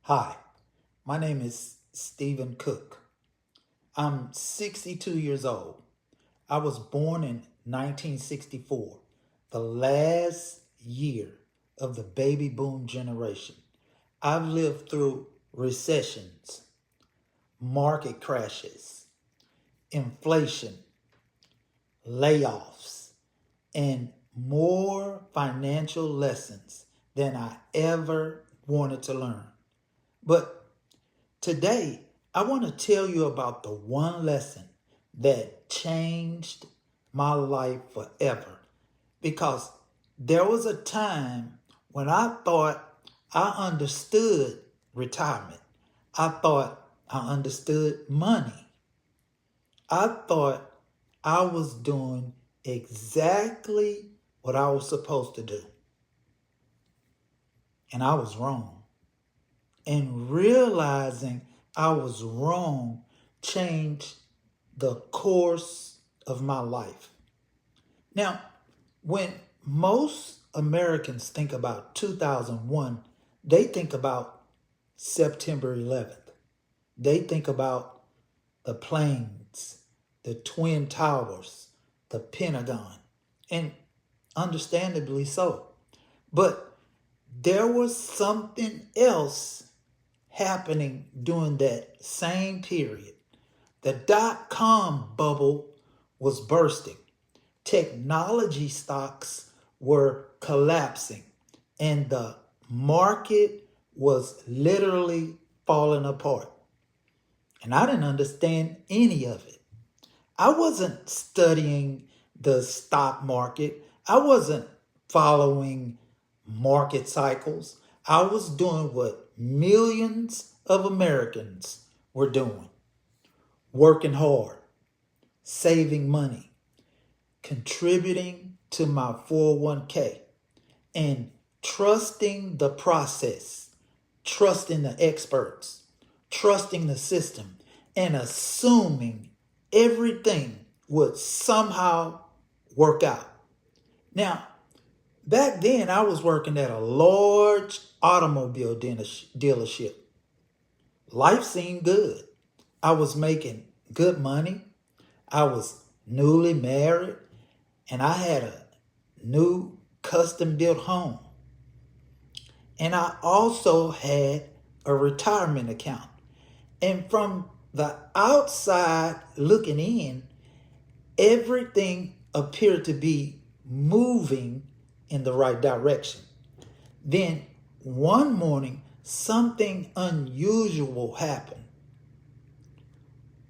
Hi, my name is Stephen Cook. I'm 62 years old. I was born in 1964, the last year of the baby boom generation. I've lived through recessions, market crashes, inflation, layoffs, and more financial lessons than I ever wanted to learn. But today, I want to tell you about the one lesson that changed my life forever. Because there was a time when I thought I understood retirement. I thought I understood money. I thought I was doing exactly what I was supposed to do. And I was wrong. And realizing I was wrong changed the course of my life. Now, when most Americans think about 2001, they think about September 11th. They think about the planes, the Twin Towers, the Pentagon, and understandably so. But there was something else happening during that same period. The dot-com bubble was bursting. Technology stocks were collapsing, and the market was literally falling apart. And I didn't understand any of it. I wasn't studying the stock market. I wasn't following market cycles. I was doing what millions of Americans were doing, working hard, saving money, contributing to my 401k, and trusting the process, trusting the experts, trusting the system, and assuming everything would somehow work out. Now, back then I was working at a large automobile dealership. Life seemed good. I was making good money. I was newly married, and I had a new custom built home. And I also had a retirement account. And from the outside looking in, everything appeared to be moving in the right direction. Then one morning, something unusual happened.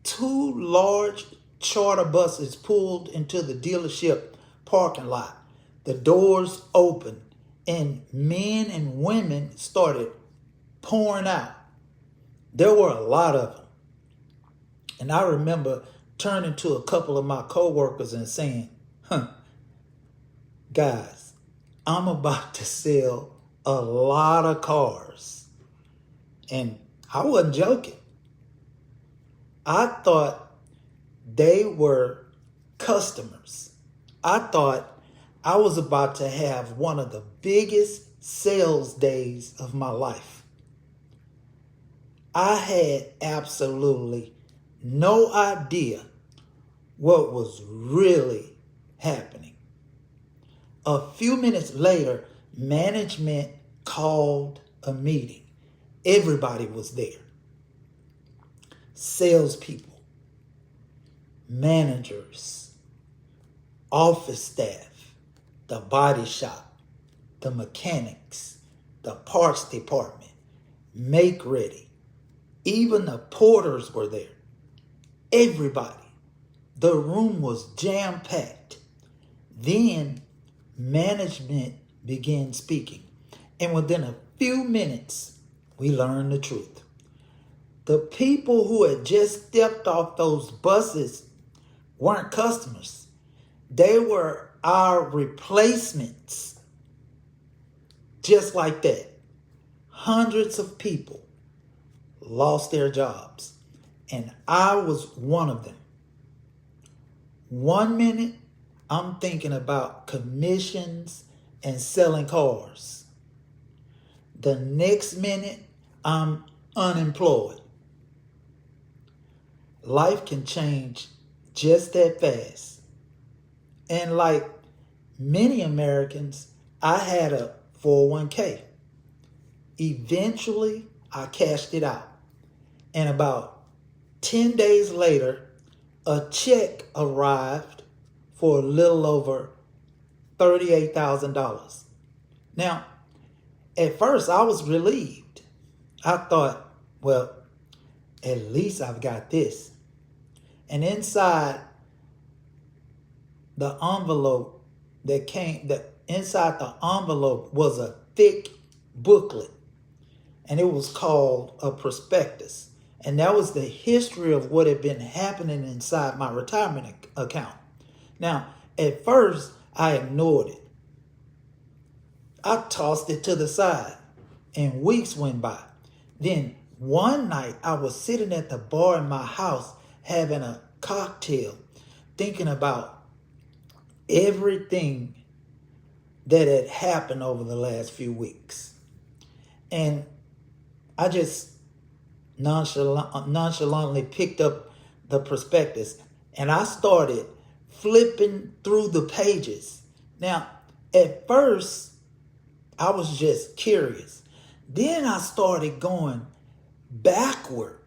Two large charter buses pulled into the dealership parking lot. The doors opened, and men and women started pouring out. There were a lot of them. And I remember turning to a couple of my coworkers and saying, guys, I'm about to sell a lot of cars. And I wasn't joking. I thought they were customers. I thought I was about to have one of the biggest sales days of my life. I had absolutely no idea what was really happening. A few minutes later, management called a meeting. Everybody was there. Salespeople, managers, office staff, the body shop, the mechanics, the parts department, make ready. Even the porters were there. Everybody. The room was jam-packed. Then management began speaking. And within a few minutes, we learned the truth. The people who had just stepped off those buses weren't customers. They were our replacements. Just like that. Hundreds of people lost their jobs. And I was one of them. 1 minute, I'm thinking about commissions and selling cars. The next minute, I'm unemployed. Life can change just that fast. And like many Americans, I had a 401k. Eventually, I cashed it out. And about 10 days later, a check arrived for a little over $38,000. Now, at first, I was relieved. I thought, well, at least I've got this. And inside the envelope inside the envelope was a thick booklet, and it was called a prospectus. And that was the history of what had been happening inside my retirement account. Now, at first, I ignored it. I tossed it to the side, and weeks went by. Then one night, I was sitting at the bar in my house having a cocktail, thinking about everything that had happened over the last few weeks. And I just nonchalantly picked up the prospectus and I started flipping through the pages. Now, at first, I was just curious. Then I started going backward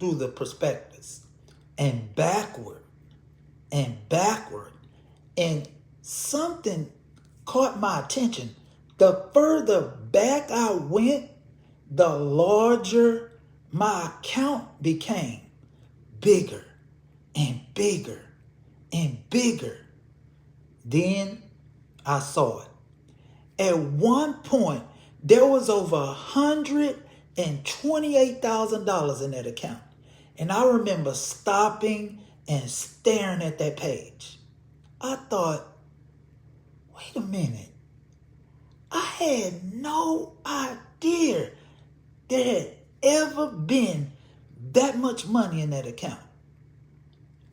through the prospectus and backward and backward. And something caught my attention. The further back I went, the larger my account became. Bigger and bigger and bigger. Then I saw it. At one point, there was over $128,000 in that account. And I remember stopping and staring at that page. I thought, wait a minute. I had no idea there had ever been that much money in that account.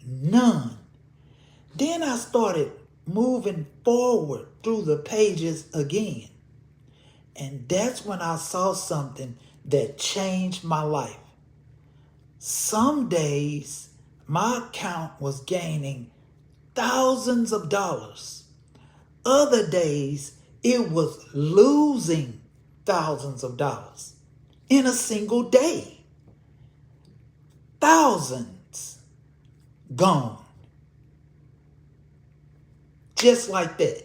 None. Then I started moving forward through the pages again. And that's when I saw something that changed my life. Some days, my account was gaining thousands of dollars. Other days, it was losing thousands of dollars in a single day. Thousands gone. Just like that.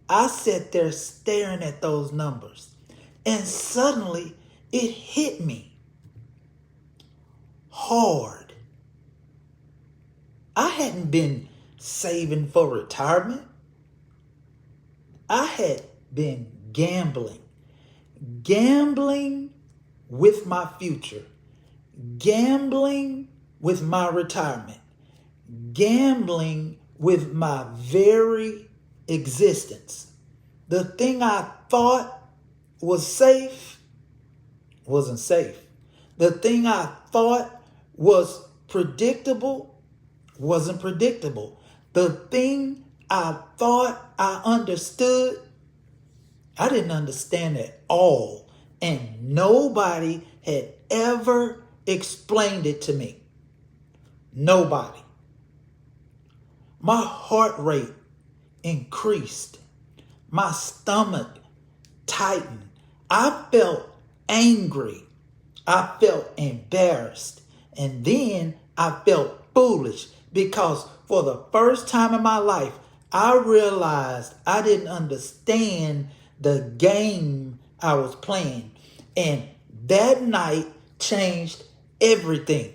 I sat there staring at those numbers, and suddenly it hit me hard. I hadn't been saving for retirement. I had been gambling with my future, gambling with my retirement, gambling with my very existence. The thing I thought was safe wasn't safe. The thing I thought was predictable wasn't predictable. The thing I thought I understood, I didn't understand at all. And nobody had ever explained it to me. Nobody. My heart rate increased. My stomach tightened. I felt angry. I felt embarrassed. And then I felt foolish because for the first time in my life, I realized I didn't understand the game I was playing. And that night changed everything.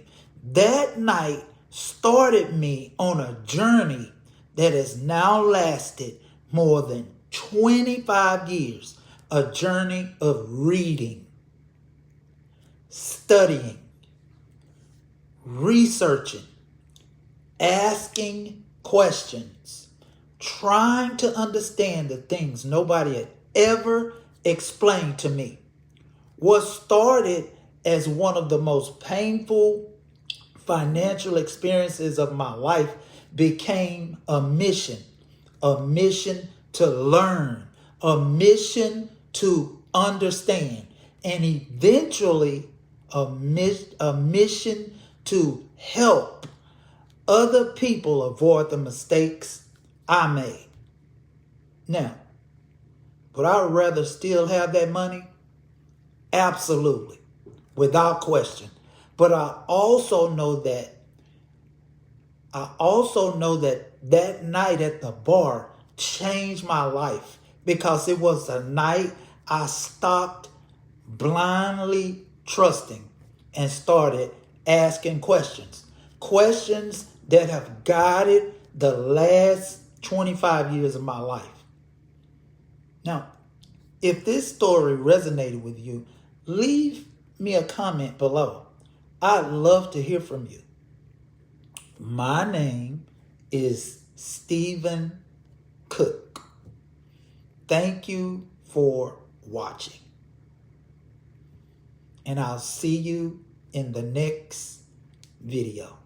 That night started me on a journey that has now lasted more than 25 years. A journey of reading, studying, researching, asking questions, trying to understand the things nobody had ever explained to me. What started as one of the most painful financial experiences of my life became a mission to learn, a mission to understand. and eventually a mission to help other people avoid the mistakes I made. Now, would I rather still have that money? Absolutely, without question. But I also know that that night at the bar changed my life, because it was a night I stopped blindly trusting and started asking questions. Questions that have guided the last 25 years of my life. Now, if this story resonated with you, leave me a comment below. I'd love to hear from you. My name is Stephen Cook. Thank you for watching. And I'll see you in the next video.